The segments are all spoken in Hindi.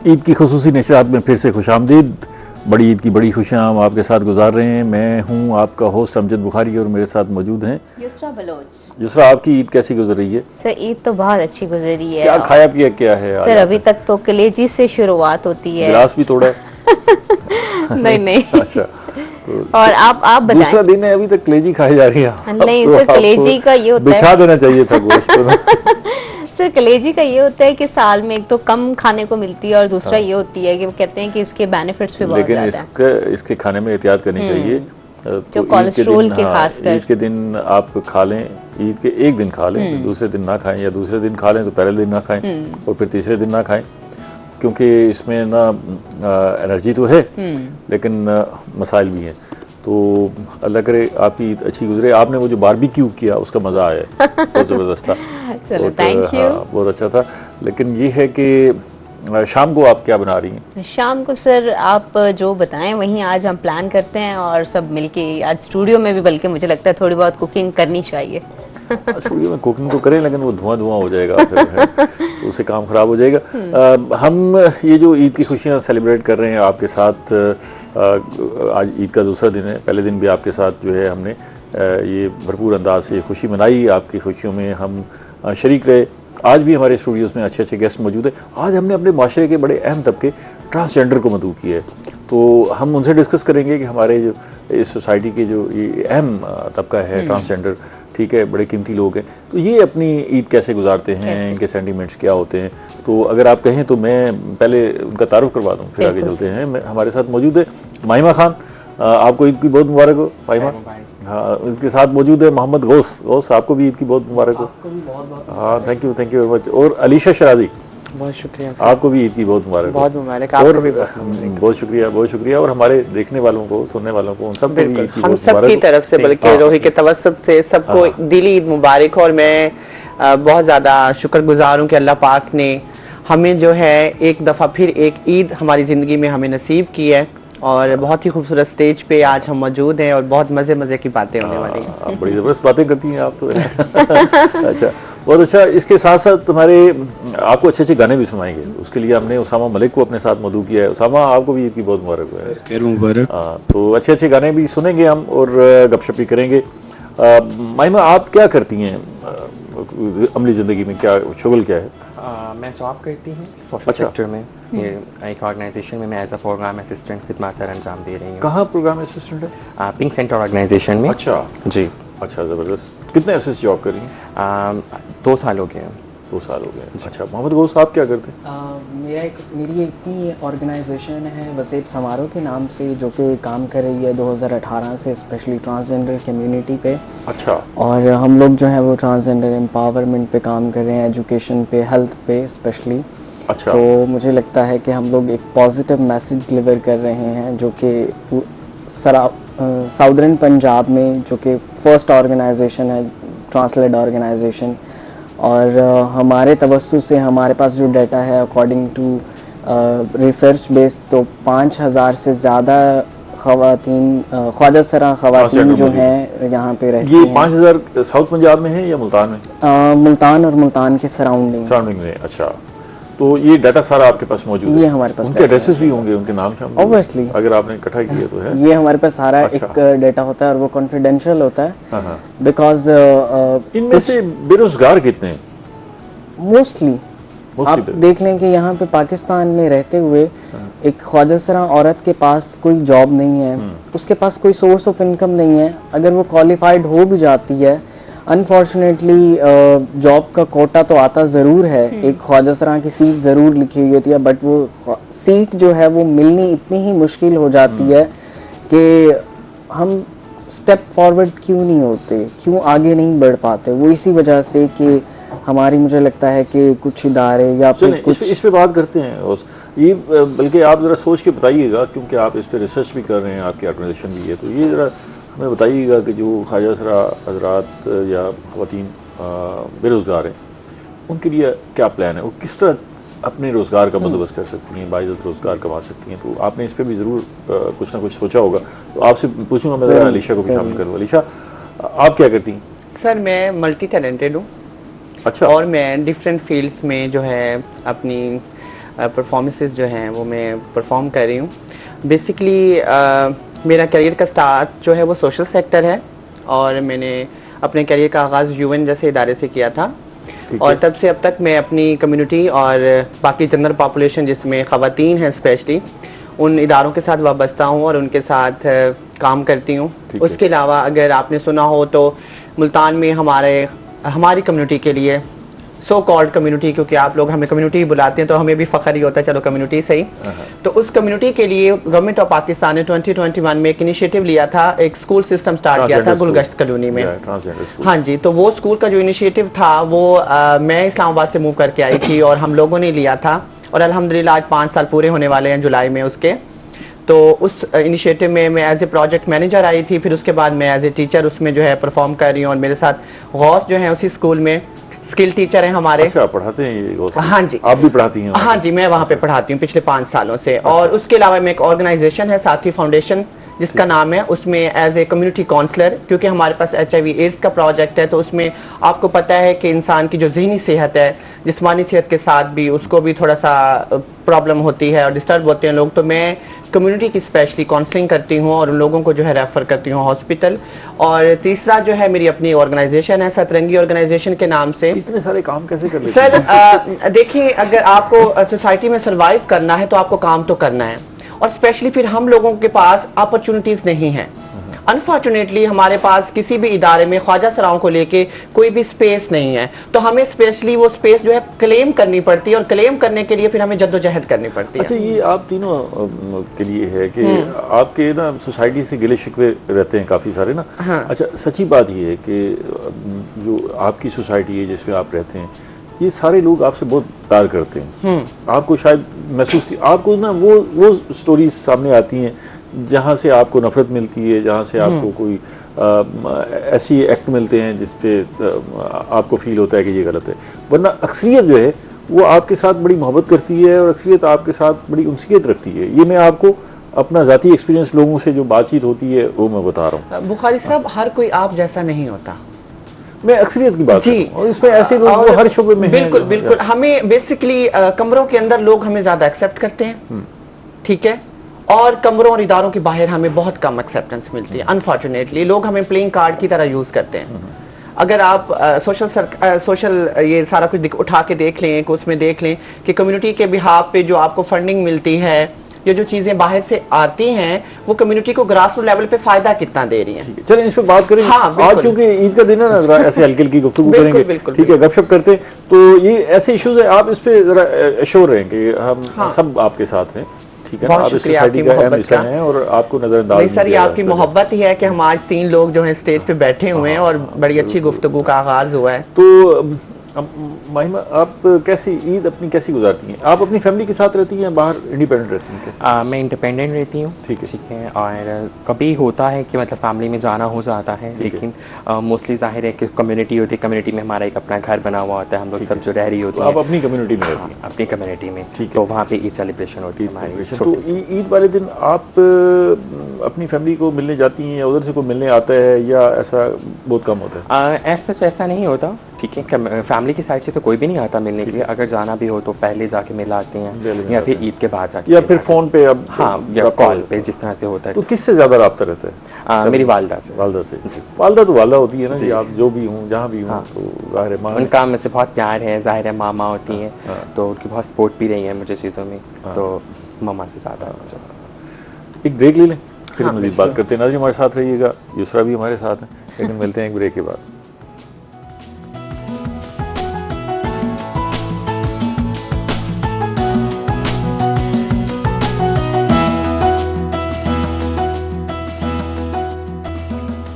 ईद की खुसूसी नशरात में फिर से खुशामदीद। बड़ी ईद की बड़ी खुशियाँ हम आपके साथ गुजार रहे हैं। मैं हूँ आपका होस्ट अमजद बुखारी और मेरे साथ मौजूद हैं युसरा बलोच। युसरा, आपकी ईद कैसी गुजर रही है? सर ईद तो बहुत अच्छी गुजरी है। क्या खाया पिया क्या है सर अभी तक तो कलेजी से शुरुआत होती है। गिलास भी तोड़ा? नहीं नहीं। अच्छा, और आप बताएं। दूसरा दिन है, अभी तक कलेजी खाई जा रही है। नहीं तो सर, कलेजी का ये होता है, बिछा देना चाहिए था गोश्त। सर कलेजी का ये होता है कि साल में एक तो कम खाने को मिलती है और दूसरा ये होती है कि वो कहते हैं कि इसके बेनिफिट्स भी बहुत ज्यादा हैं। लेकिन इसके खाने में एहतियात करनी चाहिए। जो कोलेस्ट्रोल के खासकर ईद के दिन आप खा लें, ईद के एक दिन खा लें, दूसरे दिन ना खाएं, या दूसरे दिन खा लें तो पहले दिन ना खाएं और फिर तीसरे दिन ना खाएं, क्योंकि इसमें ना एनर्जी तो है लेकिन मसाइल भी हैं। तो अल्लाह करे आपकी ईद अच्छी गुजरे। आपने वो जो बारबेक्यू किया उसका मज़ा आया, बहुत ज़बरदस्त था। चलो थैंक यू। बहुत अच्छा था। लेकिन ये है कि शाम को आप क्या बना रही हैं? शाम को सर आप जो बताएं वहीं आज हम प्लान करते हैं और सब मिलके आज स्टूडियो में भी, बल्कि मुझे लगता है थोड़ी बहुत कुकिंग करनी चाहिए। स्टूडियो में कुकिंग तो करें लेकिन वो धुआं हो जाएगा फिर है, तो उससे काम खराब हो जाएगा। हम ये जो ईद की खुशियाँ सेलिब्रेट कर रहे हैं आपके साथ, आज ईद का दूसरा दिन है। पहले दिन भी आपके साथ जो है हमने ये भरपूर अंदाज से खुशी मनाई, आपकी खुशियों में हम शरीक रहे। आज भी हमारे स्टूडियोज़ में अच्छे अच्छे गेस्ट मौजूद हैं। आज हमने अपने माशरे के बड़े अहम तबके ट्रांसजेंडर को मदऊ किया है, तो हम उनसे डिस्कस करेंगे कि हमारे जो इस सोसाइटी के जो ये अहम तबका है ट्रांसजेंडर, ठीक है, बड़े कीमती लोग हैं, तो ये अपनी ईद कैसे गुजारते हैं, इनके सेंटिमेंट्स क्या होते हैं। तो अगर आप कहें तो मैं पहले उनका तारुफ करवा दूँ, फिर आगे चलते हैं। हमारे साथ मौजूद है माहिमा खान, आपको ईद की बहुत मुबारक हो माहिमा। हाँ, उसके साथ मौजूद है मोहम्मद गौस, आपको भी ईद की बहुत मुबारक हो। हाँ, थैंक यू वेरी मच। और अलीशा शराजी, बहुत शुक्रिया, आपको भी ईद की बहुत मुबारक। बहुत मुबारक, आपको भी बहुत शुक्रिया। और हमारे देखने वालों को, सुनने वालों को, उन सब को ईद की हम बहुत सबकी तरफ से, बल्कि रोही के तवस्सुत से सबको दिली ईद मुबारक हो। और मैं बहुत ज़्यादा शुक्रगुजार हूँ कि अल्लाह पाक ने हमें जो है एक दफ़ा फिर एक ईद हमारी ज़िंदगी में हमें नसीब की है और बहुत ही खूबसूरत स्टेज पे आज हम मौजूद हैं और बहुत मज़े की बातें होने वाली हैं। आप बड़ी ज़बरदस्त बातें करती हैं आप तो। अच्छा, बहुत अच्छा। इसके साथ साथ तुम्हारे आपको अच्छे अच्छे गाने भी सुनाएंगे, उसके लिए हमने उसामा मलिक को अपने साथ मदऊ किया है। उसामा, आपको भी ईद की बहुत मुबारक है। खैर मुबारक। तो अच्छे अच्छे गाने भी सुनेंगे हम और गपशप भी करेंगे। माहिमा, आप क्या करती हैं अमली ज़िंदगी में, क्या शुगल क्या है? मैं जॉब करती हूँ सोशल सेक्टर में, एक ऑर्गेनाइजेशन में। मैं एज अ प्रोग्राम असिस्टेंट खिदमत सर अंजाम दे रही हूँ। कहाँ प्रोग्राम असिस्टेंट है? पिंक सेंटर ऑर्गेनाइजेशन में। अच्छा जी, अच्छा, ज़बरदस्त। कितने अरसे से जॉब कर रही हैं? 2 साल हो गए हैं। 2 साल हो गए। अच्छा, मोहम्मद गौस, आप क्या करते हैं? मेरी इतनी ऑर्गेनाइजेशन है वसीयत समारोह के नाम से, जो कि काम कर रही है 2018 से स्पेशली ट्रांसजेंडर कम्युनिटी पे। अच्छा। और हम लोग जो है वो ट्रांसजेंडर एम्पावरमेंट पे काम कर रहे हैं, एजुकेशन पे, हेल्थ पे स्पेशली। अच्छा। तो मुझे लगता है कि हम लोग एक पॉजिटिव मैसेज डिलीवर कर रहे हैं, जो कि साउदर्न पंजाब में, जो कि फर्स्ट ऑर्गेनाइजेशन है ट्रांसलेट ऑर्गेनाइजेशन। और हमारे तवस्सुस से हमारे पास जो डाटा है अकॉर्डिंग टू रिसर्च बेस्ड, तो 5000 से ज़्यादा ख़वातीन, ख्वाजा सरा ख़वातीन जो हैं यहाँ पे रहती हैं। ये 5000 साउथ पंजाब में है या मुल्तान में? मुल्तान और मुल्तान के सराउंडिंग में। अच्छा, तो ये डाटा सारा आपके पास मौजूद है? ये हमारे पास उनके एड्रेसेस भी होंगे, उनके नाम शाम ऑब्वियसली, अगर आपने इकट्ठा किया तो है। ये हमारे पास सारा एक डाटा होता है और वो कॉन्फिडेंशियल होता है, बिकॉज इनमें से बेरोजगार कितने हैं? मोस्टली आप देख लें कि यहाँ पे पाकिस्तान में रहते हुए एक ख्वाजा सरा औरत के पास कोई जॉब नहीं है, उसके पास कोई सोर्स ऑफ इनकम नहीं है। अगर वो क्वालिफाइड हो भी जाती है, अनफॉर्चुनेटली जॉब का कोटा तो आता ज़रूर है, एक ख्वाजा सरा की सीट ज़रूर लिखी हुई होती है, बट वो सीट जो है वो मिलनी इतनी ही मुश्किल हो जाती है कि हम स्टेप फॉरवर्ड क्यों नहीं होते, क्यों आगे नहीं बढ़ पाते। वो इसी वजह से कि हमारी, मुझे लगता है कि कुछ इदारे या फिर कुछ इस पे बात करते हैं। ये बल्कि आप ज़रा सोच के बताइएगा, क्योंकि आप इस पे रिसर्च भी कर रहे हैं, आपकी ऑर्गेनाइजेशन भी है, तो ये ज़रा हमें बताइएगा कि जो ख्वाजा सरा हजरात या ख़वातीन बेरोज़गार हैं, उनके लिए क्या प्लान है, वो किस तरह अपने रोज़गार का बंदोबस्त कर सकती हैं, बाइज़्ज़त रोज़गार कमा सकती हैं। तो आपने इस पर भी ज़रूर कुछ ना कुछ सोचा होगा, तो आपसे पूछूंगा। मैं ज़रा अलीशा को भी शामिल करूँ। अलीशा, आप क्या करती हैं? सर मैं मल्टी टैलेंटेड हूँ। अच्छा। और मैं डिफरेंट फील्ड्स में जो है अपनी परफॉर्मेंसेस जो हैं वो मैं परफॉर्म कर रही हूँ। बेसिकली मेरा करियर का स्टार्ट जो है वो सोशल सेक्टर है और मैंने अपने करियर का आगाज़ यूएन जैसे इदारे से किया था और तब से अब तक मैं अपनी कम्युनिटी और बाकी जनरल पॉपुलेशन जिसमें ख़वातीन हैं स्पेशली उन इदारों के साथ वाबस्ता हूँ और उनके साथ काम करती हूँ। उसके अलावा अगर आपने सुना हो तो मुल्तान में हमारी कम्युनिटी के लिए सो कॉल्ड कम्युनिटी, क्योंकि आप लोग हमें कम्युनिटी ही बुलाते हैं तो हमें भी फ़ख्र ही होता है, चलो कम्युनिटी सही। तो उस कम्युनिटी के लिए गवर्नमेंट ऑफ पाकिस्तान ने 2021 में एक इनिशिएटिव लिया था, एक स्कूल सिस्टम स्टार्ट किया था गुलगश्त कॉलोनी में। हाँ जी, तो वो स्कूल का जो इनिशिएटिव था वो मैं इस्लामाबाद से मूव करके आई थी और हम लोगों ने लिया था और अल्हम्दुलिल्लाह आज 5 साल पूरे होने वाले हैं जुलाई में उसके। तो उस इनिशिएटिव में मैं एज ए प्रोजेक्ट मैनेजर आई थी, फिर उसके बाद मैं एज ए टीचर उसमें जो है परफॉर्म कर रही हूँ और मेरे साथ गौस जो है उसी स्कूल में स्किल टीचर हैं हमारे। अच्छा, पढ़ाते हैं ये गौस? हाँ जी। आप भी पढ़ाती हैं? हाँ जी, मैं वहाँ पे पढ़ाती हूँ पिछले 5 सालों से। और उसके अलावा मैं एक ऑर्गेनाइजेशन है साथी फाउंडेशन जिसका नाम है, उसमें एज ए कम्युनिटी काउंसलर, क्योंकि हमारे पास HIV एड्स का प्रोजेक्ट है तो उसमें आपको पता है कि इंसान की जो जहनी सेहत है, जिस्मानी सेहत के साथ भी उसको भी थोड़ा सा प्रॉब्लम होती है और डिस्टर्ब होते हैं लोग। तो मैं कम्युनिटी की स्पेशली काउंसलिंग करती हूँ और उन लोगों को जो है रेफ़र करती हूँ हॉस्पिटल। और तीसरा जो है मेरी अपनी ऑर्गेनाइजेशन है सतरंगी ऑर्गेनाइजेशन के नाम से। इतने सारे काम कैसे कर लेते हैं? सर देखिए, अगर आपको सोसाइटी में सर्वाइव करना है तो आपको काम तो करना है और स्पेशली फिर हम लोगों के पास अपॉर्चुनिटीज़ नहीं हैं। अनफॉर्चुनेटली हमारे पास किसी भी इदारे में ख्वाजा सराओं को लेके कोई भी स्पेस नहीं है, तो हमें स्पेशली वो स्पेस जो है क्लेम करनी पड़ती है और क्लेम करने के लिए फिर हमें जद्दोजहद करनी पड़ती है। अच्छा, ये आप तीनों के लिए है कि आपके ना सोसाइटी से गिले शिकवे रहते हैं काफ़ी सारे ना। हाँ। अच्छा, सच्ची बात ये है कि जो आपकी सोसाइटी है जिसमें आप रहते हैं, ये सारे लोग आपसे बहुत प्यार करते हैं। आपको शायद महसूस, आपको ना वो स्टोरीज सामने आती हैं जहाँ से आपको नफरत मिलती है, जहाँ से आपको कोई ऐसी एक्ट मिलते हैं जिस पे आपको फील होता है कि ये गलत है। वरना अक्सरियत जो है वो आपके साथ बड़ी मोहब्बत करती है और अक्सरियत आपके साथ बड़ी उनसियत रखती है। ये मैं आपको अपना ज़ाती एक्सपीरियंस लोगों से जो बातचीत होती है वो मैं बता रहा हूँ। बुखारी साहब, हर कोई आप जैसा नहीं होता। मैं अक्सरियत की बात जी, कर रहा हूं और इसमें ऐसे लोग वो हर शोबे में बिल्कुल हैं। बिल्कुल। हमें बेसिकली कमरों के अंदर लोग हमें ज़्यादा एक्सेप्ट करते हैं, ठीक है, और कमरों और इदारों के बाहर हमें बहुत कम एक्सेप्टेंस मिलती है। अनफॉर्चुनेटली लोग हमें प्लेइंग कार्ड की तरह यूज़ करते हैं। अगर आप सोशल ये सारा कुछ उठा के देख लें, उसमें देख लें कि कम्युनिटी के बिहाफ पे जो आपको फंडिंग मिलती है, ये जो चीज़ें बाहर से आती हैं, वो कम्युनिटी को ग्रास रूट लेवल पे फ़ायदा कितना दे रही हैं। चलें इस पे बात करें। हाँ, आज क्योंकि ईद का दिन है ना, ऐसे हल्की हल्की गुफ्तगू करेंगे, ठीक है, गपशप करते हैं। तो ये ऐसे इश्यूज है, आप इस पे जरा एश्योर रहें कि हम सब आपके साथ हैं, ठीक है ना? आप इस सोसाइटी का अहम हिस्सा हैं और आपको नजरअंदाज नहीं सर, ये आपकी मोहब्बत ही है कि हम आज 3 लोग जो हैं स्टेज पे बैठे हुए हैं और बड़ी अच्छी गुफ्तगू का आगाज हुआ है। तो माहिमा, आप कैसी ईद अपनी कैसी गुजारती हैं? आप अपनी फैमिली के साथ रहती हैं, बाहर इंडिपेंडेंट रहती हैं? मैं इंडिपेंडेंट रहती हूँ, ठीक है। और कभी होता है कि मतलब फैमिली में जाना हो जाता है, लेकिन मोस्टली जाहिर है कि कम्युनिटी होती है, कम्युनिटी में हमारा एक अपना घर बना हुआ होता है, हम लोग सब जो रह रही होती है। आप अपनी कम्युनिटी में रहती हैं? अपनी कम्युनिटी में, ठीक, तो वहाँ पे ईद सेलिब्रेशन होती है हमारी। तो ईद वाले दिन आप अपनी फैमिली को मिलने जाती हैं या उधर से कोई मिलने आता है या ऐसा बहुत कम होता है? ऐसा नहीं होता, ठीक है। फैमिली की साइड से तो कोई भी नहीं आता मिलने के लिए। अगर जाना भी हो तो पहले जाके मिल आते हैं या फिर ईद के बाद जाके, या फिर फोन पे, अब हाँ, या कॉल पे, जिस तरह से होता है। तो किससे ज्यादा रब्ता रहता है? मेरी वालदा से। वालदा से? वालदा तो वालदा होती है ना जी, आप जो भी हूँ जहाँ भी हूँ, तो जाहिर है उनका मुझसे बहुत प्यार है, जाहिर है मामा होती हैं तो उनकी बहुत सपोर्ट भी रही है मुझे चीज़ों में, तो मामा से ज़्यादा। एक ब्रेक ले लें, फिर मज़ीद बात करते हैं। नाज़रीन हमारे साथ रहिएगा, यूसरा भी हमारे साथ हैं, लेकिन मिलते हैं एक ब्रेक के बाद।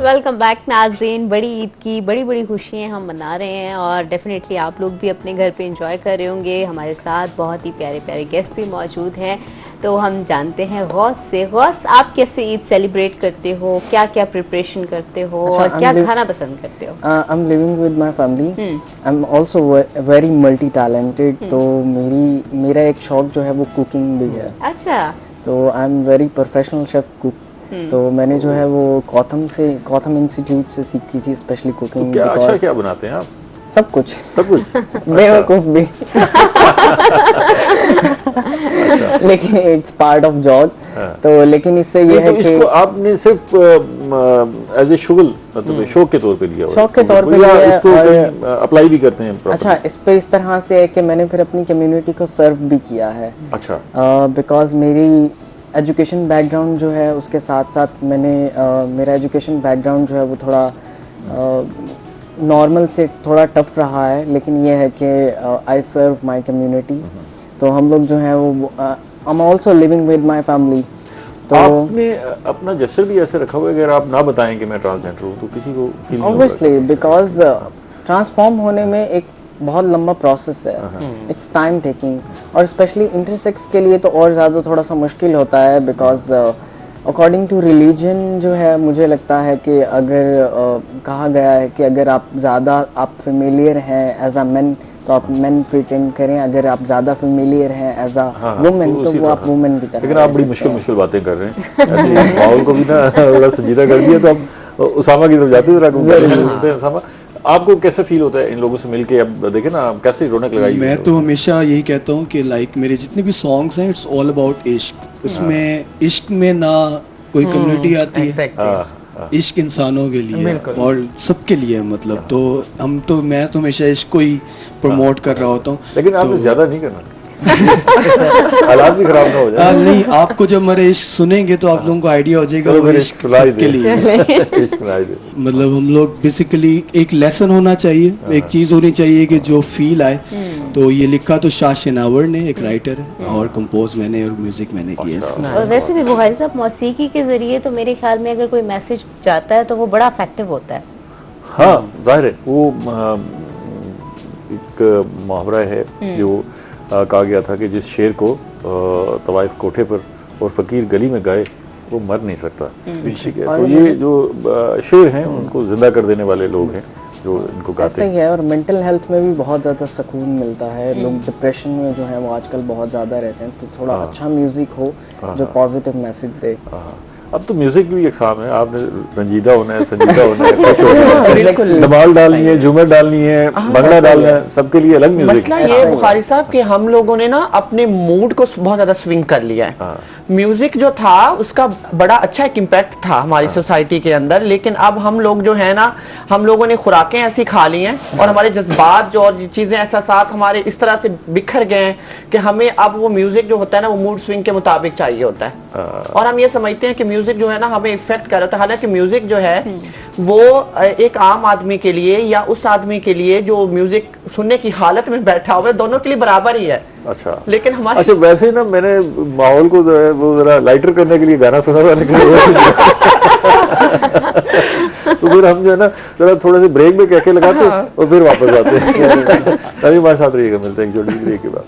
वेलकम बैक नाजरीन। बड़ी ईद की बड़ी बड़ी खुशियाँ हम मना रहे हैं और डेफिनेटली आप लोग भी अपने घर पे एंजॉय कर रहे होंगे। हमारे साथ बहुत ही प्यारे प्यारे गेस्ट भी मौजूद हैं, तो हम जानते हैं गौस से। गौस, आप कैसे ईद सेलिब्रेट करते हो, क्या क्या प्रिपरेशन करते हो और क्या खाना पसंद करते हो? I am living with my family, I am also very multi talented. तो मेरा एक शौक जो है वो कुकिंग भी है। अच्छा। तो I am very professional chef cook. तो मैंने जो है वो कॉथम इंस्टीट्यूट से सीखी थी स्पेशली कुकिंग। तो क्या अच्छा क्या बनाते हैं आप? सब कुछ सब कुछ। बेवकूफ भी। लेकिन इट्स पार्ट ऑफ जॉब। तो लेकिन इससे ये है तो कि इसको आपने सिर्फ एज ए शुगल मतलब शौक के तौर पे लिया हुआ है? शौक के तौर पे या लिया है इसको और अप्लाई भी करते हैं properly? अच्छा, इस पे इस तरह से है कि मैंने फिर अपनी कम्युनिटी को सर्व भी किया है। अच्छा, बिकॉज मेरी एजुकेशन बैकग्राउंड जो है उसके साथ साथ मैंने मेरा एजुकेशन बैकग्राउंड जो है वो थोड़ा नॉर्मल से थोड़ा टफ रहा है, लेकिन ये है कि आई सर्व माय कम्युनिटी। तो हम लोग जो है वो I am also living with my family. तो आपने अपना जेस्चर भी ऐसे रखा हुआ है, अगर आप ना बताएं कि मैं ट्रांसजेंडर हूँ तो किसी को feel नहीं होगा? ऑब्वियसली बिकॉज ट्रांसफॉर्म होने में एक बहुत लंबा प्रोसेस है, इट्स टाइम टेकिंग, और स्पेशली इंटरसेक्स के लिए तो और ज़्यादा थोड़ा सा मुश्किल होता है। बिकॉज अकॉर्डिंग टू रिलीजन जो है मुझे लगता है कि अगर कहा गया है कि अगर आप ज़्यादा आप फेमिलियर हैं एज अ मैन तो आप मैन प्रिटेंड करें, अगर आप ज़्यादा फेमिलियर हैं एज अ वुमेन तो उसी वो आप तरह। वुमेन की तरह लेकिन आप रह बड़ी सकते मुश्किल बातें कर रहे हैं, ऐसे माहौल को भी ना बड़ा संजीदा कर दिया। तो आप उसामा की तरफ जाते हैं, सुनते हैं। उसामा, आपको कैसा फील होता है इन लोगों से मिलके? अब देखे ना कैसे रौनक लगाई। मैं तो हमेशा यही कहता हूँ कि लाइक मेरे जितने भी सॉन्ग्स हैं इट्स ऑल अबाउट इश्क। उसमें इश्क में ना कोई कम्युनिटी आती है, इश्क इंसानों के लिए और सबके लिए, मतलब तो मैं तो हमेशा इश्क को ही प्रमोट कर रहा होता हूँ। लेकिन आपने ज्यादा नहीं करना, हालात भी खराब ना हो जाए। नहीं, आपको जब हमारे इश्क सुनेंगे तो आप लोगों को आइडिया हो जाएगा वो इश्क सबके लिए है। मतलब हम लोग बेसिकली एक लेसन होना चाहिए, एक चीज़ होनी चाहिए कि जो फील आए। तो ये लिखा तो शाह शेनावर ने, एक राइटर है, और कंपोज मैंने और म्यूजिक मैंने किया है। और वैसे भी बुखारी साहब मौसीकी के जरिए तो मेरे ख्याल में अगर कोई मैसेज जाता है तो वो बड़ा इफेक्टिव होता है। हाँ, जाहिर है वो एक मुहावरा है जो कहा गया था कि जिस शेर को तवाइफ कोठे पर और फकीर गली में गाए वो मर नहीं सकता। ठीक है, तो ये जो शेर हैं उनको जिंदा कर देने वाले लोग हैं जो इनको गाते ऐसे ही है। और मेंटल हेल्थ में भी बहुत ज़्यादा सुकून मिलता है। लोग डिप्रेशन में जो है वो आजकल बहुत ज़्यादा रहते हैं, तो थोड़ा अच्छा म्यूजिक हो जो पॉजिटिव मैसेज दे। अब तो म्यूजिक भी एक है, आपने रंजीदा होना है, संजीदा होना है, खुश होना है, धमाल डालनी है, झूमर डालनी है, भंगड़ा डालना है, सबके लिए अलग म्यूजिक मसला ये है बुखारी साहब कि हम लोगों ने ना अपने मूड को बहुत ज्यादा स्विंग कर लिया है। म्यूजिक जो था उसका बड़ा अच्छा एक इम्पैक्ट था हमारी सोसाइटी के अंदर, लेकिन अब हम लोग जो है ना, हम लोगों ने खुराकें ऐसी खा ली हैं और हमारे जज्बात जो और चीजें एहसासात हमारे इस तरह से बिखर गए हैं कि हमें अब वो म्यूजिक जो होता है ना वो मूड स्विंग के मुताबिक चाहिए होता है। और हम ये समझते हैं कि म्यूजिक जो है ना हमें इफेक्ट कर रहा है, हालांकि म्यूजिक जो है वो एक आम आदमी के लिए या उस आदमी के लिए जो म्यूजिक सुनने की हालत में बैठा हुआ है, दोनों के लिए बराबर ही है। अच्छा, लेकिन हमारे अच्छा, वैसे ना मैंने माहौल को जो है वो जरा लाइटर करने के लिए गाना सुना था, लेकिन तो फिर हम जो है ना जरा थोड़े से ब्रेक में कहके लगाते हैं और फिर वापस आते हैं। तभी हमारे साथ रहिएगा, मिलते हैं एक छोटी ब्रेक के बाद।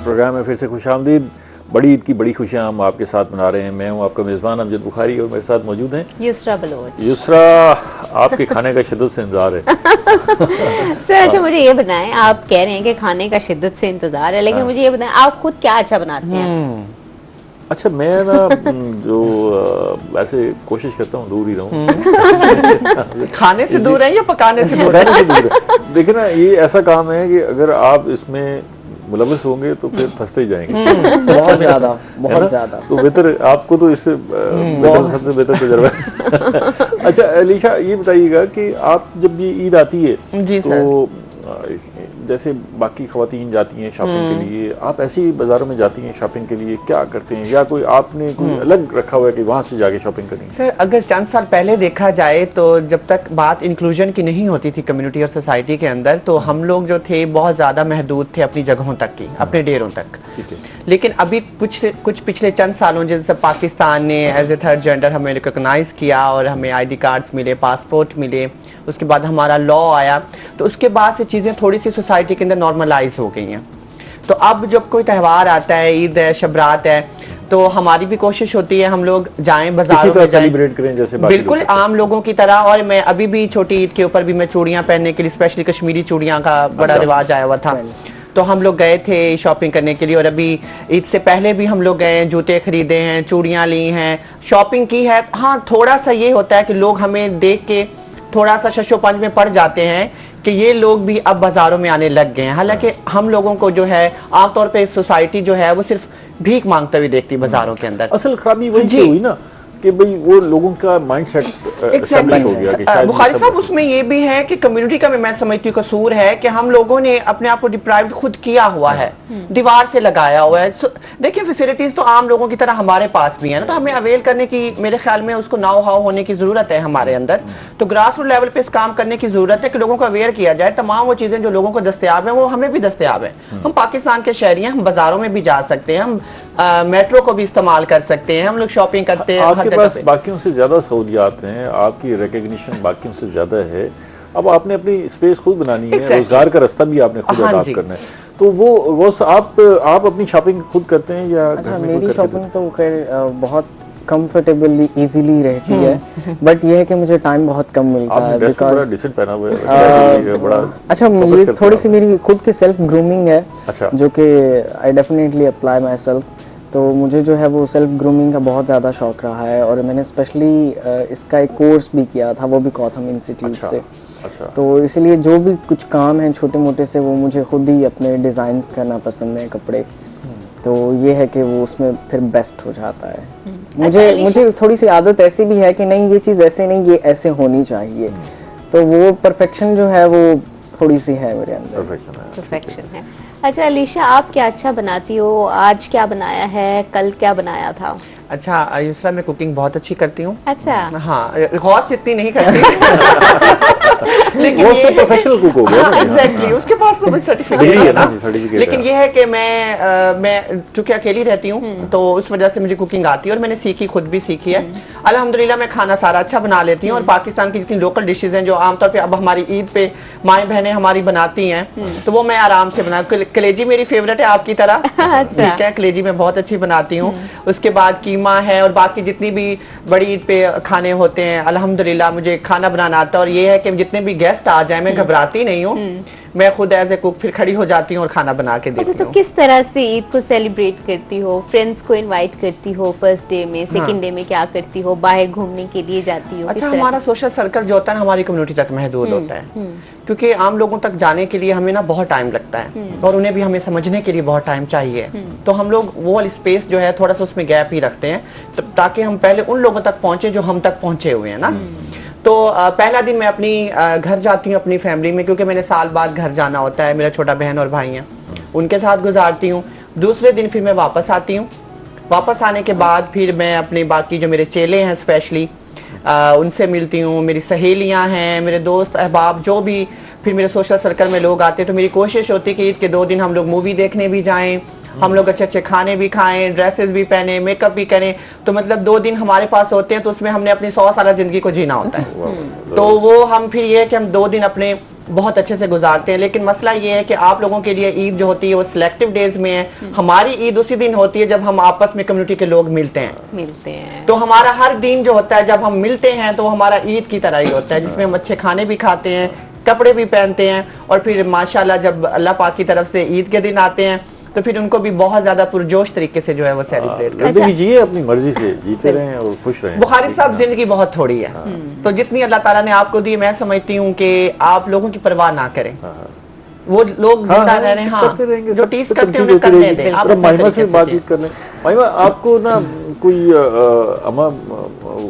प्रोग्राम में फिर से खुशामदीद। बड़ी ईद की बड़ी खुशियां हम आपके साथ मना रहे हैं। मैं हूं आपका मेज़बान अमजद बुखारी और मेरे साथ मौजूद हैं युसरा बलोच। युसरा, आपके खाने का शिद्दत से इंतजार है। सर अच्छा मुझे ये बताएं, आप कह रहे हैं कि खाने का शिद्दत से इंतजार है, लेकिन मुझे ये बताएं आप खुद क्या अच्छा बनाते हैं? अच्छा, मैं ना जो वैसे कोशिश करता हूँ दूर ही रहूँ। खाने से दूर है या पकाने से दूर है? देखिए ना, ये ऐसा काम है कि अगर आप इसमें मुलविस होंगे तो फिर फंसते ही जाएंगे। बहुत ज्यादा। तो बेहतर आपको तो इससे सबसे बेहतर तजुर्बा है। अच्छा अलीशा, ये बताइएगा कि आप जब ये ईद आती है जी तो जैसे बाकी खवातीन जाती हैं शॉपिंग के लिए, आप ऐसे ही बाजारों में जाती हैं शॉपिंग के लिए, क्या करते हैं? या कोई आपने कोई अलग रखा हुआ है कि वहाँ से जाके शॉपिंग करेंगे? सर अगर चंद साल पहले देखा जाए तो जब तक बात इंक्लूजन की नहीं होती थी कम्युनिटी और सोसाइटी के अंदर, तो हम लोग जो थे बहुत ज़्यादा महदूद थे अपनी जगहों तक की, अपने डेरों तक। ठीक है। लेकिन अभी कुछ पिछले चंद सालों जैसे पाकिस्तान ने एज ए थर्ड जेंडर हमें रिकॉग्नाइज किया और हमें ID कार्ड्स मिले, पासपोर्ट मिले, उसके बाद हमारा लॉ आया, तो उसके बाद से चीज़ें थोड़ी सी सोसाइटी के अंदर नॉर्मलाइज हो गई हैं। तो अब जब कोई त्यौहार आता है, ईद है, शबरात है, तो हमारी भी कोशिश होती है हम लोग जाएं बाजारों में सेलिब्रेट करें जैसे बिल्कुल आम लोगों की तरह। और मैं अभी भी छोटी ईद के ऊपर भी मैं चूड़ियां पहनने के लिए, स्पेशली कश्मीरी चूड़ियां का बड़ा रिवाज आया हुआ था, तो हम लोग गए थे शॉपिंग करने के लिए, और अभी ईद से पहले भी हम लोग गए हैं, जूते खरीदे हैं, चूड़ियाँ ली हैं, शॉपिंग की है। हाँ, थोड़ा सा ये होता है कि लोग हमें देख के थोड़ा सा शशोपंज में पड़ जाते हैं कि ये लोग भी अब बाजारों में आने लग गए हैं। हालांकि हम लोगों को जो है आमतौर पे सोसाइटी जो है वो सिर्फ भीख मांगते हुए देखती है बाजारों के अंदर। असल खराबी वही जी। हुई ना कि भाई वो लोगों का माइंडसेट एस्टैब्लिश हो गया कि शायद बुखारी ये सब- साहब, उसमें ये भी है कि कम्युनिटी का मैं समझती हूँ कसूर है कि हम लोगों ने अपने आप को डिप्राइव्ड खुद किया हुआ है, दीवार से लगाया हुआ है। देखिए, फैसिलिटीज तो आम लोगों की तरह हमारे पास भी है ना, तो हमें अवेल करने की मेरे ख्याल में उसको नाव हाव होने की जरूरत है हमारे अंदर। तो ग्रास रूट लेवल पे इस काम करने की जरूरत है कि लोगों को अवेयर किया जाए। तमाम वो चीजें जो लोगों को दस्तयाब है वो हमें भी दस्तयाब है। हम पाकिस्तान के शहरी हैं, हम बाजारों में भी जा सकते हैं, हम मेट्रो को भी इस्तेमाल कर सकते हैं, हम लोग शॉपिंग करते हैं हर आपके जगह पास पे। बाकियों से ज्यादा सहूलियात हैं, आपकी रिकग्निशन बाकियों से ज्यादा है। अब आपने अपनी स्पेस खुद बनानी है, Exactly. रोजगार का रास्ता भी आपने खुद हाँ अडॉप्ट जी। करना है। तो वो आप अपनी शॉपिंग खुद करते हैं या अच्छा, घर में मेरी कोई करके शॉपिंग तो खैर बहुत कंफर्टेबली इजीली रहती है, बट ये है कि मुझे टाइम बहुत कम मिलता आपने है ड्रेस तो बड़ा बिकॉज डिसेंट पहना हुआ है, ये बड़ा अच्छा, focus ये करते थोड़ी हैं सी आप। मेरी खुद की सेल्फ ग्रूमिंग है, अच्छा। जो कि I definitely apply my self. तो मुझे जो है वो सेल्फ ग्रूमिंग का बहुत ज़्यादा शौक रहा है, और मैंने स्पेशली इसका एक कोर्स भी किया था, वो भी गौतम इंस्टीट्यूट अच्छा से। अच्छा। तो इसलिए जो भी कुछ काम हैं छोटे मोटे से, वो मुझे खुद ही अपने डिज़ाइन करना पसंद है कपड़े। तो ये है कि वो उसमें फिर बेस्ट हो जाता है। मुझे अच्छा, मुझे थोड़ी सी आदत ऐसी भी है कि नहीं, ये चीज़ ऐसे नहीं, ये ऐसे होनी चाहिए। तो वो परफेक्शन जो है वो थोड़ी सी है मेरे अंदर। परफेक्शन है। परफेक्शन है। अच्छा अलीशा, आप क्या अच्छा बनाती हो? आज क्या बनाया है, कल क्या बनाया था? अच्छा युसरा, मैं कुकिंग बहुत अच्छी करती हूँ। अच्छा, हाँ, गौर से इतनी नहीं करती लेकिन वो ये तो प्रोफेशनल कुक हो गया ना। हाँ, एग्जैक्टली, उसके पास तो सर्टिफिकेट डिग्री है है ना, ना। सर्टिफिकेट लेकिन है। ये है कि मैं चूंकि अकेली रहती हूँ तो उस वजह से मुझे कुकिंग आती है, और मैंने सीखी, खुद भी सीखी है। अल्हम्दुलिल्लाह मैं खाना सारा अच्छा बना लेती हूँ, और पाकिस्तान की जितनी लोकल डिशेज हैं जो आमतौर पे अब हमारी ईद पे माएँ बहनें हमारी बनाती हैं, तो वो मैं आराम से बना। कलेजी मेरी फेवरेट है आपकी तरह, ठीक है, कलेजी मैं बहुत अच्छी बनाती हूँ। उसके बाद कीमा है, और बाकी जितनी भी बड़ी ईद पे खाने होते हैं, अल्हम्दुलिल्लाह मुझे खाना बनाना आता है। और ये है कि जितने भी गेस्ट आ जाए, मैं घबराती नहीं हूँ, मैं खुद एज ए कुक फिर खड़ी हो जाती हूँ और खाना बना के अच्छा, देती तो हूँ। किस तरह से ईद को सेलिब्रेट करती हो? फ्रेंड्स को इनवाइट करती हो फर्स्ट डे में, सेकंड डे में क्या करती हो? बाहर घूमने के लिए जाती हो? किस अच्छा, तरह? हमारा सोशल सर्कल जो होता है ना, हमारी कम्युनिटी तक महदूद होता है, क्योंकि आम लोगों तक जाने के लिए हमें ना बहुत टाइम लगता है, और उन्हें भी हमें समझने के लिए बहुत टाइम चाहिए। तो हम लोग वो वाली स्पेस जो है थोड़ा सा उसमें गैप ही रखते हैं, ताकि हम पहले उन लोगों तक पहुंचे जो हम तक पहुंचे हुए हैं ना। तो पहला दिन मैं अपनी घर जाती हूँ अपनी फैमिली में, क्योंकि मैंने साल बाद घर जाना होता है, मेरा छोटा बहन और भाई हैं, उनके साथ गुजारती हूँ। दूसरे दिन फिर मैं वापस आती हूँ। वापस आने के बाद फिर मैं अपने बाकी जो मेरे चेले हैं स्पेशली उनसे मिलती हूँ, मेरी सहेलियाँ हैं, मेरे दोस्त अहबाब जो भी फिर मेरे सोशल सर्कल में लोग आते हैं। तो मेरी कोशिश होती है कि ईद के 2 दिन हम लोग मूवी देखने भी जाएं, हम लोग अच्छे अच्छे खाने भी खाएं, ड्रेसेस भी पहने, मेकअप भी करें। तो मतलब 2 दिन हमारे पास होते हैं, तो उसमें हमने अपनी 100 साल जिंदगी को जीना होता है। तो वो हम फिर ये है कि हम 2 दिन अपने बहुत अच्छे से गुजारते हैं। लेकिन मसला ये है कि आप लोगों के लिए ईद जो होती है वो सिलेक्टिव डेज में है, हमारी ईद उसी दिन होती है जब हम आपस में कम्युनिटी के लोग मिलते हैं। तो हमारा हर दिन जो होता है जब हम मिलते हैं तो हमारा ईद की तरह ही होता है, जिसमें हम अच्छे खाने भी खाते हैं, कपड़े भी पहनते हैं, और फिर माशाल्लाह जब अल्लाह पाक की तरफ से ईद के दिन आते हैं तो फिर उनको भी बहुत ज्यादा पुरजोश तरीके से जो है वो सेलिब्रेट करते हैं। जिंदगी जिए अपनी मर्जी से, जीते रहें और खुश रहें। बुखारी साहब, जिंदगी बहुत थोड़ी है, तो जितनी अल्लाह ताला ने आपको दी, मैं समझती हूँ कि आप लोगों की परवाह ना करें। वो लोग जिंदा रह रहे हैं, करते रहेंगे, जो सब टीस पे करते हैं तनकीद उन्हें होती करने रहेगी। दें। आप और अपने माहिमा तरीके से से बातचीत जिए। कर लें। माहिमा, आपको ना कोई अम्मा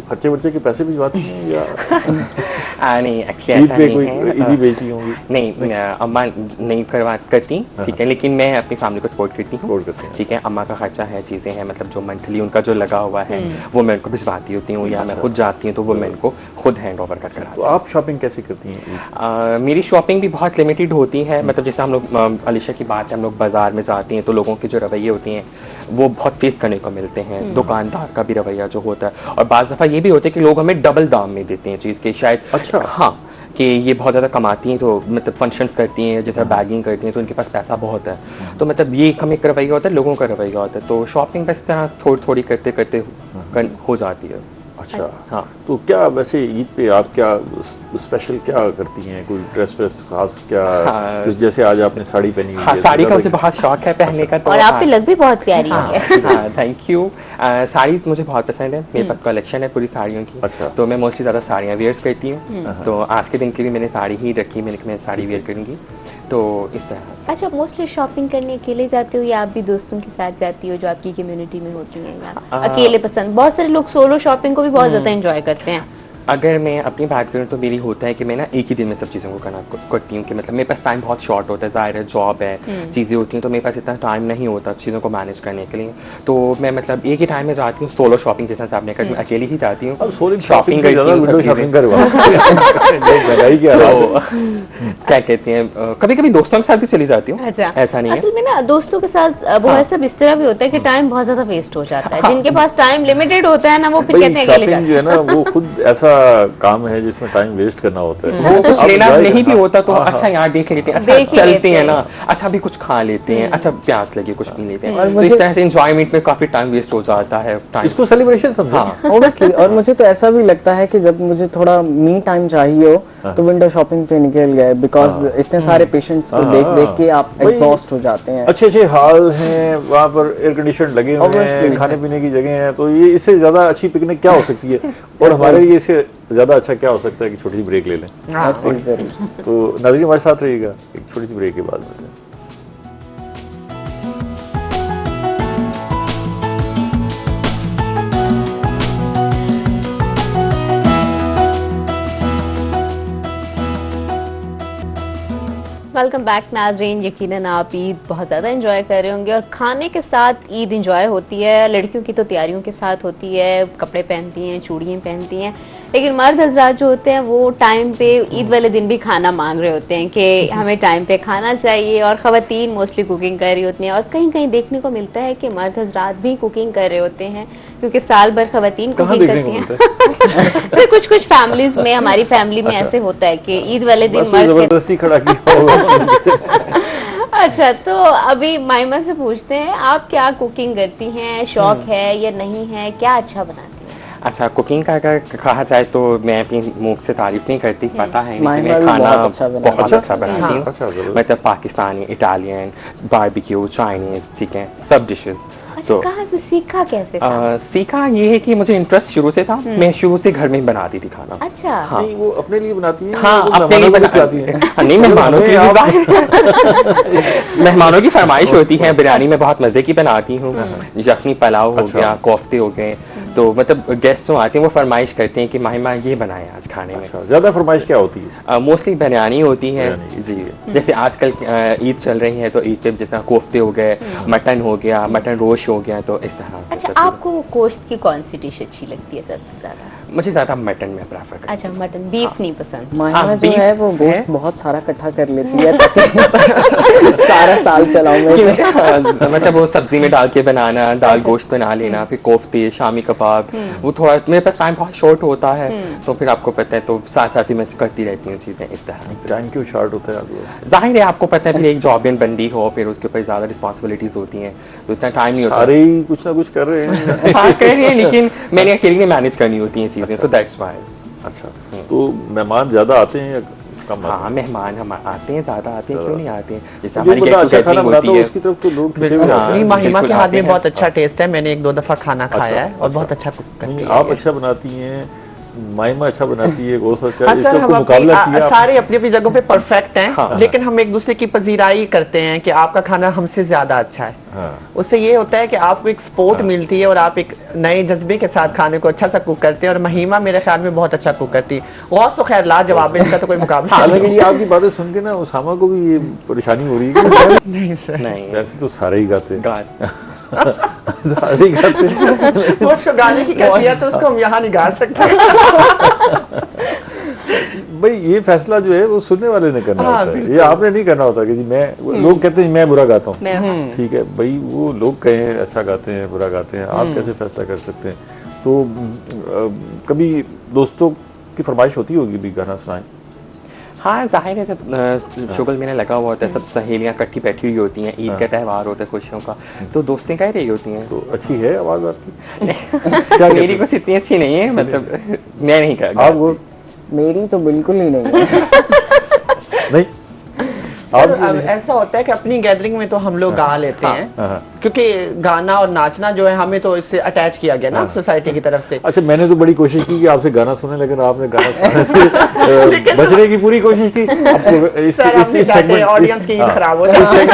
खर्चे वर्चे के पैसे भिजवाती हैं या नहीं, एक्चुअली ईद ऐसा पे नहीं कोई है। ईदी भेजती होंगी? नहीं, अम्मा नहीं करती, ठीक है, लेकिन मैं अपनी फैमिली को सपोर्ट करती हूँ, सपोर्ट करते हैं। ठीक है। अम्मा का खर्चा है, चीज़ें हैं, मतलब जो मंथली उनका जो लगा हुआ है वो मैं उनको भिजवाती होती हूँ, या मैं खुद जाती हूँ तो वो मैं इनको खुद हैंड ओवर कर तो आप शॉपिंग कैसे करती हैं? मेरी शॉपिंग भी बहुत लिमिटेड होती है, मतलब जैसे हम लोग अलीशा की बात है, हम लोग बाज़ार में जाते हैं तो लोगों के जो रवैये होते हैं वो बहुत फेस करने को मिलते हैं, दुकानदार का भी रवैया जो होता है, और बाज़ दफ़ा ये भी होता है कि लोग हमें डबल दाम में देते हैं चीज़ के, शायद अच्छा। हाँ, कि ये बहुत ज़्यादा कमाती हैं तो मतलब फंक्शंस करती हैं, जैसे बैगिंग करती हैं, तो उनके पास पैसा बहुत है, तो मतलब ये हम एक रवैया होता है, लोगों का रवैया होता है। तो शॉपिंग बस तरह थोड़ी थोड़ी करते करते हो जाती है। अच्छा हाँ। तो क्या वैसे ईद पे आप क्या स्पेशल क्या करती हैं, कोई ड्रेस वेस खास क्या? हाँ। कुछ जैसे आज आपने साड़ी पहनी हुई हाँ, है, साड़ी तो का मुझे बहुत शौक है पहनने का, तो और आप हाँ। पे लग भी बहुत प्यारी हाँ, है। हाँ, थैंक यू। साड़ीज मुझे बहुत पसंद है, मेरे पास कलेक्शन है पूरी साड़ियों की। अच्छा। तो मैं मोस्टली ज़्यादा साड़ियाँ वेयर्स करती हूँ, तो आज के दिन के लिए मैंने साड़ी ही रखी, मैंने कहा मैं साड़ी वेयर करूँगी, तो इस तरह से। अच्छा, मोस्टली शॉपिंग करने अकेले जाते हो या आप भी दोस्तों के साथ जाती हो जो आपकी कम्युनिटी में होती हैं, या अकेले पसंद? बहुत सारे लोग सोलो शॉपिंग को भी बहुत ज़्यादा एंजॉय करते हैं। अगर मैं अपनी बात करूँ तो मेरी होता है कि मैं ना एक ही दिन में सब चीज़ों को करती हूँ, कि मतलब मेरे पास टाइम बहुत शॉर्ट होता है, ज़ाहिर है जॉब है, चीज़ें होती हैं, तो मेरे पास इतना टाइम नहीं होता चीज़ों को मैनेज करने के लिए, तो मैं मतलब एक ही टाइम में जाती हूँ सोलो शॉपिंग, जैसा आपने कहा मैं अकेली ही जाती हूँ। अब सोलो शॉपिंग से ज़्यादा विंडो शॉपिंग करवा महंगाई क्या तो क्या कहते हैं, कभी कभी दोस्तों के साथ भी चली जाती हूँ, अच्छा, ऐसा नहीं है। असल में ना दोस्तों के साथ बहुत सब इस तरह भी होता है कि टाइम बहुत ज्यादा वेस्ट हो जाता है। जिनके पास टाइम लिमिटेड होता है ना, वो फिर कहते हैं अकेले शॉपिंग जाते जो है ना वो खुद ऐसा काम है जिसमें टाइम वेस्ट करना होता है। वो कुछ आप लेना enjoy नहीं भी हाँ, होता तो हाँ, अच्छा यहाँ देख लेते हैं, अच्छा देख ही चलते लेते हैं हैं। ना, अच्छा अभी कुछ खा लेते हैं, अच्छा प्यास लगी कुछ पी लेते हैं, और तो मुझे- इस तरह से एंजॉयमेंट में काफी टाइम वेस्ट हो जाता है टाइम। इसको सेलिब्रेशन समझो। हाँ। ऑब्वियसली। और मुझे तो ऐसा भी लगता है कि जब मुझे थोड़ा मी टाइम चाहिए हो तो विंडो शॉपिंग पे निकल गए, बिकॉज इतने सारे पेशेंट्स को देख देख के आप वही- एग्जॉस्ट हो जाते हैं। अच्छे अच्छे हॉल हैं, वहाँ पर एयर कंडीशन लगे हुए हैं, Obviously। खाने पीने की जगह है, तो ये इससे ज्यादा अच्छी पिकनिक क्या हो सकती है? और हमारे लिए इससे ज्यादा अच्छा क्या हो सकता है कि छोटी सी ब्रेक ले लें। ऐसे ही जरूर। तो नाज़रीन हमारे साथ रहिएगा, एक छोटी सी ब्रेक के बाद मिलते हैं। वेलकम बैक नाजरीन। यकीनन आप ईद बहुत ज़्यादा एंजॉय कर रहे होंगे और खाने के साथ ईद एंजॉय होती है। लड़कियों की तो तैयारियों के साथ होती है, कपड़े पहनती हैं, चूड़ियाँ पहनती हैं, लेकिन मर्द हजरात जो होते हैं वो टाइम पे ईद वाले दिन भी खाना मांग रहे होते हैं कि हमें टाइम पे खाना चाहिए। और ख़वातीन मोस्टली कुकिंग कर रही होती हैं, और कहीं कहीं देखने को मिलता है कि मर्द हजरात भी कुकिंग कर रहे होते हैं, क्योंकि साल भर ख़वातीन कहाँ कुकिंग देखने करती को हैं। मिलता है? तो कुछ कुछ फैमिलीज में, हमारी फैमिली में ऐसे होता है कि ईद वाले दिन बस वो मर्द के जबरदस्ती खड़ा किया होगा। अच्छा, तो अभी माइमा से पूछते हैं, आप क्या कुकिंग करती हैं? शौक है या नहीं है? क्या अच्छा बनाती हैं? अच्छा, कुकिंग का अगर कहा जाए तो मैं अपनी मुंह से तारीफ नहीं करती, पता है कि माहिमा मैं भी खाना बहुत अच्छा बनाती बहुत है। अच्छा बनाती हूँ। अच्छा, जरूर। मतलब पाकिस्तानी, इटालियन, बारबेक्यू, चाइनीज, ठीक है, सब डिशेज। अच्छा, कहाँ से सीखा, कैसे था? सीखा ये है कि मुझे इंटरेस्ट शुरू से था, मैं शुरू से घर में ही बनाती थी खाना। अच्छा, नहीं वो अपने लिए बनाती हैं, हाँ, वो अपने लिए मेहमानों को बनाती खिलाती हैं। हैं। नहीं, मेहमानों की मेहमानों की फरमाइश होती है, बिरयानी में बहुत मज़े की बनाती हूँ, यखनी पुलाव हो गया, कोफ्ते हो गए, तो मतलब गेस्ट जो आते हैं वो फरमाइश करते हैं कि माहिमा ये बनाए आज खाने में। अच्छा, ज्यादा फरमाइश क्या होती है? मोस्टली बिरयानी होती है बिरयानी। जी। जैसे आजकल ईद चल रही है तो ईद पे जैसा कोफ्ते हो गए, मटन हो गया, मटन रोश हो गया, तो इस तरह से अच्छा, सब चीज़ें। आपको गोश्त की कौन सी डिश अच्छी लगती है सबसे ज्यादा? मुझे ज़्यादा मटन में प्रेफर करता अच्छा, मटन, बीफ नहीं पसंद? माहिमा हाँ, जो beef है वो है। गोश्त बहुत सारा इकट्ठा कर लेती है सारा साल चलाऊं मैं इसे। हूँ। मतलब वो सब्जी में डाल के बनाना, दाल गोश्त बना लेना, फिर कोफ्ते, शामी कबाब, वो थोड़ा मेरे पास टाइम बहुत शॉर्ट होता है, तो फिर आपको पता है तो साथ साथ ही मैं करती रहती हूँ चीज़ें इस तरह से। टाइम क्यों शॉर्ट होता है आपको? जाहिर है आपको पता है फिर एक जॉब में बंदी हो, फिर उसके ऊपर ज़्यादा रिस्पॉन्सिबिलिटीज़ होती हैं, तो इतना टाइम नहीं होता। सारे ही कुछ ना कुछ कर रहे हैं। हाँ कर रही है, लेकिन मैंने अकेली में मैनेज करनी होती हैं चीज़ें, सो दैट्स व्हाई। अच्छा, तो मेहमान ज्यादा आते हैं या कम आते हाँ, हैं? मेहमान हम आते हैं, ज़्यादा आते हैं, क्यों नहीं आते हैं? जैसे जो हमारी बंदा गेट अच्छा खाना टू बनाता होती है है। उसकी तरफ तो लोग खिंचे हुए बिल्कुल, जाते हाँ। हैं। नहीं, महिमा बिल्कुल के हाथ आते में हैं। बहुत अच्छा टेस्ट है, मैंने 1-2 दफा खाना खाया है और अच्छा। बहुत अच्छा कुक करती नहीं, है। आप अच्छा बनाती हैं, माइमा अच्छा बनाती है, गोश्त अच्छा, हाँ इसका सर, कोई हम मुकाबला किया आपने? सारे अपनी अपनी जगहों पे परफेक्ट हैं, हाँ। लेकिन हम एक दूसरे की पजीराई करते हैं कि आपका खाना हमसे ज्यादा अच्छा है। हाँ। उससे ये होता है कि आपको एक सपोर्ट मिलती है और आप एक नए जज्बे के साथ खाने को अच्छा सा कुक करते हैं। और महिमा मेरे ख्याल में बहुत अच्छा कुक करती है। गौस तो खैर लाजवाब है, इसका तो कोई मुकाबला हालांकि ये आपकी बातें सुन के ना उसामा को भी ये परेशानी हो रही है कि नहीं सर। नहीं, वैसे तो सारे ही गाते हैं, God। सारे ही गाते हैं। वो उसको गाने की कैफियत है, उसको हम यहाँ नहीं गा सकते। भाई ये फैसला जो है वो सुनने वाले ने करना हाँ, होता है, बिल्कुल। ये आपने नहीं करना होता कि जी मैं, लोग कहते हैं मैं बुरा गाता हूँ, मैं ठीक है भाई, वो लोग कहें अच्छा गाते हैं बुरा गाते हैं, आप कैसे फैसला कर सकते हैं? तो कभी दोस्तों की फरमाइश होती होगी भी गाना सुनाएं? हाँ जाहिर है, जब शुगल मेला लगा हुआ होता है, सब सहेलियाँ इकट्ठी बैठी हुई होती हैं, ईद का त्यौहार होता है खुशियों का, तो दोस्तें कह रही होती हैं। तो अच्छी है आवाज़ आपकी? क्या मेरी कुछ इतनी अच्छी नहीं है, मतलब मैं नहीं कर आप वो मेरी तो बिल्कुल ही नहीं है। नहीं सर, अब ऐसा होता है कि अपनी गैदरिंग में तो हम लोग गा लेते हैं, क्योंकि गाना और नाचना जो है हमें तो इससे अटैच किया गया ना सोसाइटी की तरफ से। अच्छा, मैंने तो बड़ी कोशिश की कि आपसे गाना सुने, लेकिन आपने गाना सुनने से बचने की पूरी कोशिश की। आपको इस सेगमेंट ऑडियंस की ईद खराब हो जाए।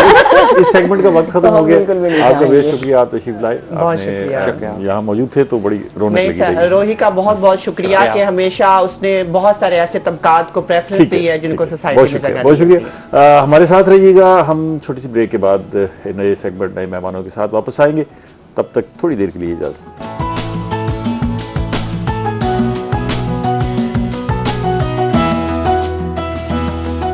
इस सेगमेंट का वक्त खत्म हो बिल्कुल भी नहीं गया। आपका चाहेंगे। बेहद शुक्रिया, आप तशरीफ लाए, बहुत शुक्रिया। आपने यहाँ मौजूद थे तो बड़ी रौनक नहीं लगी सर, रही। रोही का बहुत बहुत शुक्रिया कि हमेशा उसने बहुत सारे ऐसे तबकात को प्रेफरेंस ठीक दी है जिनको ठीक सोसाइटी बहुत में शुक्रिया, जगह बहुत दी जाती है। शुक्रिया। हमारे साथ रहिएगा, हम छोटी सी ब्रेक के बाद नए सेगमेंट, नए मेहमानों के साथ वापस आएंगे। तब तक थोड़ी देर के लिए इजाज़त।